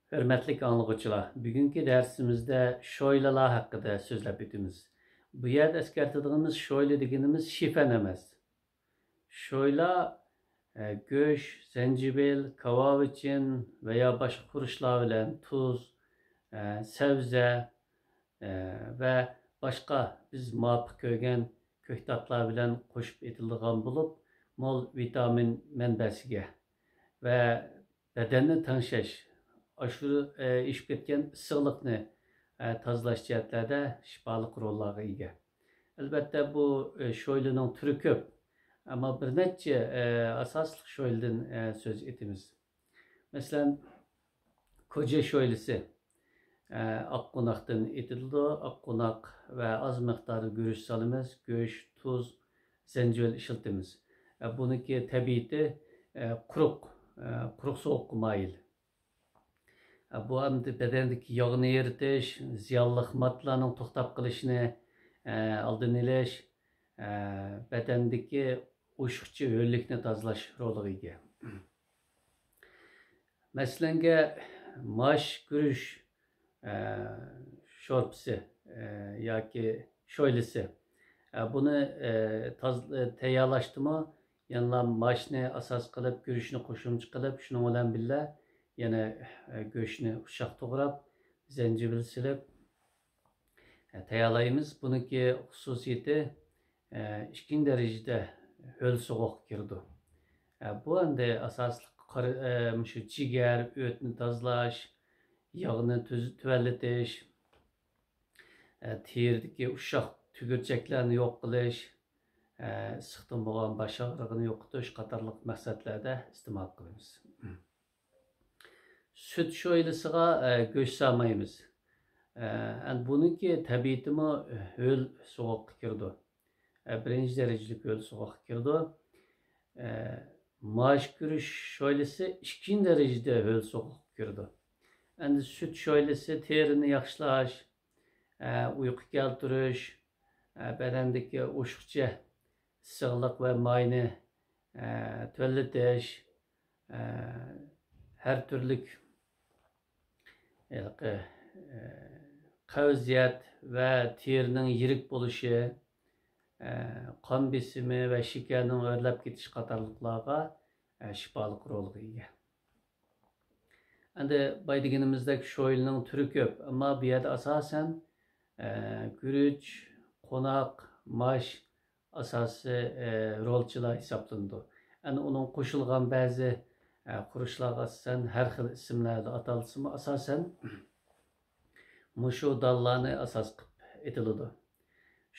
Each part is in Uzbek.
Hörmətli anlıqçılar, bugünkü dərsimizdə şoylalar haqqında sözləb ötümüz. Bu yerdə əskərtədiyimiz şoyla deganimiz şifən emas. Şoyla göş, zencefil, kavaviçin veya başqa xuruşlar bilan tuz, səvzə və başqa biz muvafiq ko'rgan ko'ktatlar bilan qo'shib etilgan bo'lib, mol vitamin manbasiga və bədənni tanışaş, aşırı işib ketgan issiqlikni tozalash jihatlarda shifoliq rollarga ega. Albatta bu sho'ylining turi ko'p, ammo bir necha asosli sho'ylidan so'z etamiz. Masalan, koja sho'ylisi oqqo'noqdan etildi. Oqqo'noq va oz miqdorda guruch solamiz, go'sht, tuz, zencefil ishlatamiz. Buniki tabiati quruq sovuqqa moyil. Bu bedendeki yağını eritish, ziyonli moddalarning to'xtab qolishini oldini olish, bedendeki o'shiqcha ho'llikni tozalash roliga ega. Masalanga mosh guruch sho'rpisi yoki sho'ylisi. Buni tayyorlashdimi, yana moshni asos qilib, guruchni qo'shimcha qilib, shuning bilan birga yana go'shtni ushaq to'g'rab, zencefil silib tayyorlaymiz. Buniki xususiyati ikkinchi darajada ho'l sovuq kirdi. Bu endi asosli shu jigar, o'tni tozalash, yog'ni tuvallatish, teridagi ushaq tugurchaklarni yo'q qilish, issiqdan bo'lgan bosh og'rig'ini yo'qotish qatorliq maqsadlarda iste'mol qilamiz. Süt sho'ylisiga go'sht solmaymiz. Buniki tabiatimi ho'l sovuqqa kirdi. Birinchi darajali ho'l sovuqqa kirdi. Mosh guruch sho'ylisi ikkinchi darajada ho'l sovuqqa kirdi. Endi süt sho'ylisi terini yaxshilash, uyqu keltirish, badandagi o'shiqcha issiqlik va mayni tuvallatish, her türlü qavziyat ve terinin yirik bo'lişi, qon besimi ve şekerinin o'rlab ketish qatorliqlarga shifoliq rolga ega. Endi boy deganimizdek sho'ylining turi ko'p, ammo bu yerda asosan guruch, qo'noq, mosh asosiy rolchilar hisoblanadi. Endi uning qo'shilgan ba'zi xuruşlarga asosan har xil ismlarda atalsimi, asosan mushu dallarni asos qilib etiladi.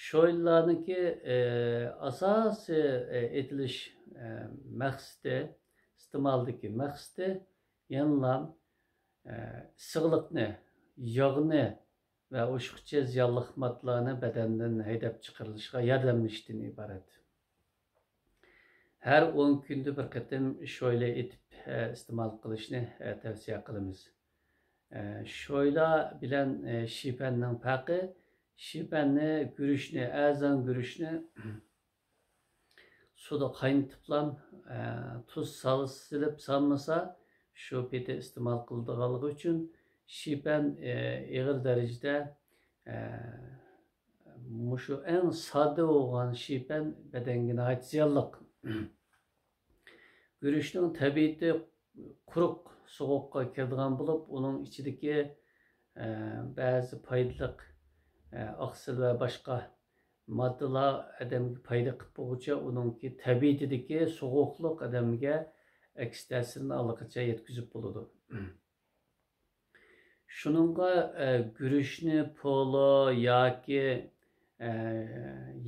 Sho'ylarniki asosiy etilish maqsadi, iste'moldagi maqsadi yana issiqlikni, yog'ni va o'shiqcha ziyonli moddalarni badandan haydab chiqarilishga yordamlashdan iborat. Her 10 günde bir qatim sho'yla etib iste'mol qilishni tavsiya qilamiz. Sho'yla bilan shipanning farqi, shipanni guruchni, azon guruchni suvda qaynatiblam, tuz silib solmasa, shu peti iste'mol qiladiganligi uchun shipan ig'ir darajada mushu eng sodda bo'lgan shipan badanga nihoyat ziyonli. Guruchning tabiati quruq sovuqqa kiradigan bo'lib, uning ichidagi ba'zi foydali oqsil va boshqa moddalar odamga foyda qilib bo'lguncha, uningki tabiatidagi sovuqlik odamga aks ta'sirini allaqachon yetkazib bo'ladi. Shuningga guruchni polo yoki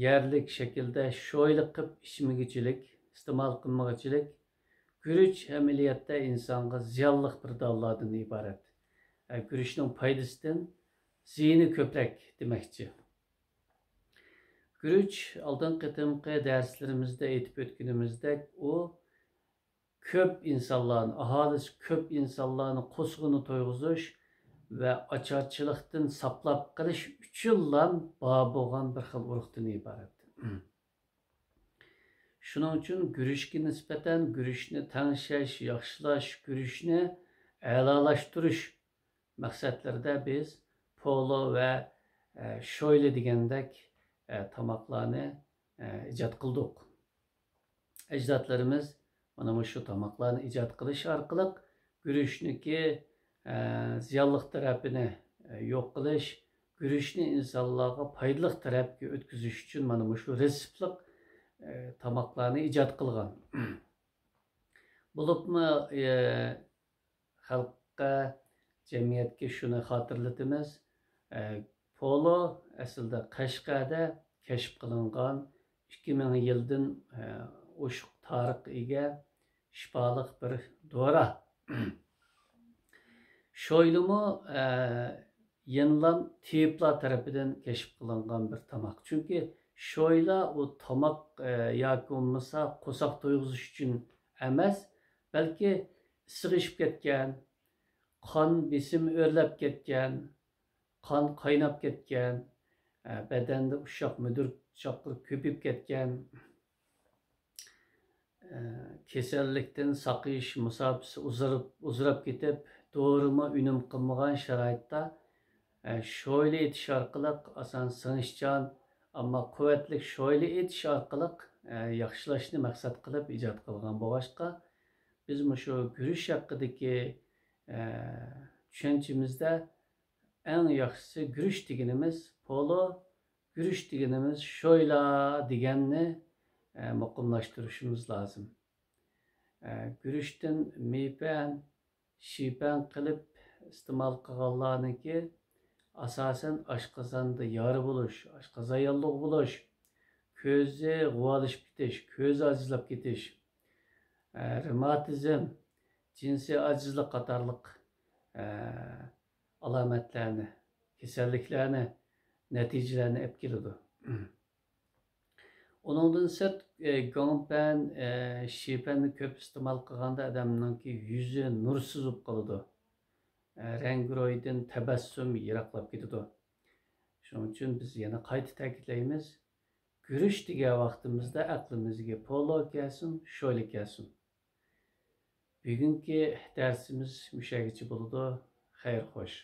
yerlik shaklda sho'yla qilib ichmagichilik, iste'mol qilmagichilik guruch amaliyotda insonga ziyonli bir dallardan iborat. Guruchning foydasidan ziyini ko'proq demoqchi. Guruch oldin qatimqi darslarimizda aytib o'tganimizdek, u ko'p insonlarni, aholisi ko'p insonlarni qo'zg'ini to'yg'izish va ocharchilikdan saqlab qilish uchun bor bo'lgan bir xil urug'dan iborat. Shuning uchun guruchga nisbatan guruchni tangshash, yaxshilash, guruchni a'lolashtirish maqsadlarida biz polo va shoyli degandek tamoqlarni ijod qildik. Ajdodlarimiz mana shu tamoqlarni ijod qilish orqali guruchniki ziyonli tarafini yo'q qilish, guruchni insonlarga foydali tarafga o'tkazish uchun mana shu retseptlik tamoqlarni ijod qilgan. Bo'libmi xalqqa, jamiyatga shuni xotirlatamiz. Polo aslida Qashqarda kashf qilingan 2000 yildan o'shiq tarix ega shifoliq bir dori. Shoylimi yenilan tiyiplar tarafidan kashf qilingan bir tamoq. Chunki shoyla o tamoq yoki bo'lmasa qo'saq to'yg'izish uchun emas, balki sig'ishib ketgan, qon besimi o'rlab ketgan, qon qaynab ketgan, badanda ushoq mudur choqlar ko'pib ketgan, kasallikdan saqlash musofasi uzrab ketib, doğruma ünüm qilmagan sharoitda shoyli etish orqali asan singishchan, ammo quvvatli shoyli etish orqali yaxshilashni maqsad qilib ijod qilgan bo'lg'achqa, biz shu guruch haqidagi tushunchimizda eng yaxshisi guruch deganimiz polo, guruch deganimiz shoyla deganni muqimlashtirishimiz lozim. Guruchdan meypan, shipan qilib iste'mol qilganlarniki asosan oshqozonda yori bo'lish, oshqozon yallig'i bo'lish, ko'zi g'uvalishib ketish, ko'z ojizlab ketish, revmatizm, jinsiy ojizlik qatorliq alomatlarni, kasalliklarni, natijalarni olib keladi. Onundan sırt gongpan, shipanni ko'p iste'mol qilganda odamninki yuzi nursiz bo'lib qoladi. Rang-ro'ydan tabassum yiroqlab ketadi. Shuning uchun biz yana qayta ta'kidlaymiz. Guruch degan vaqtimizda aqlimizga polo kelsin, sho'li kelsin. Bugungi darsimiz mushagacha bo'ladi. Xayr xo'sh.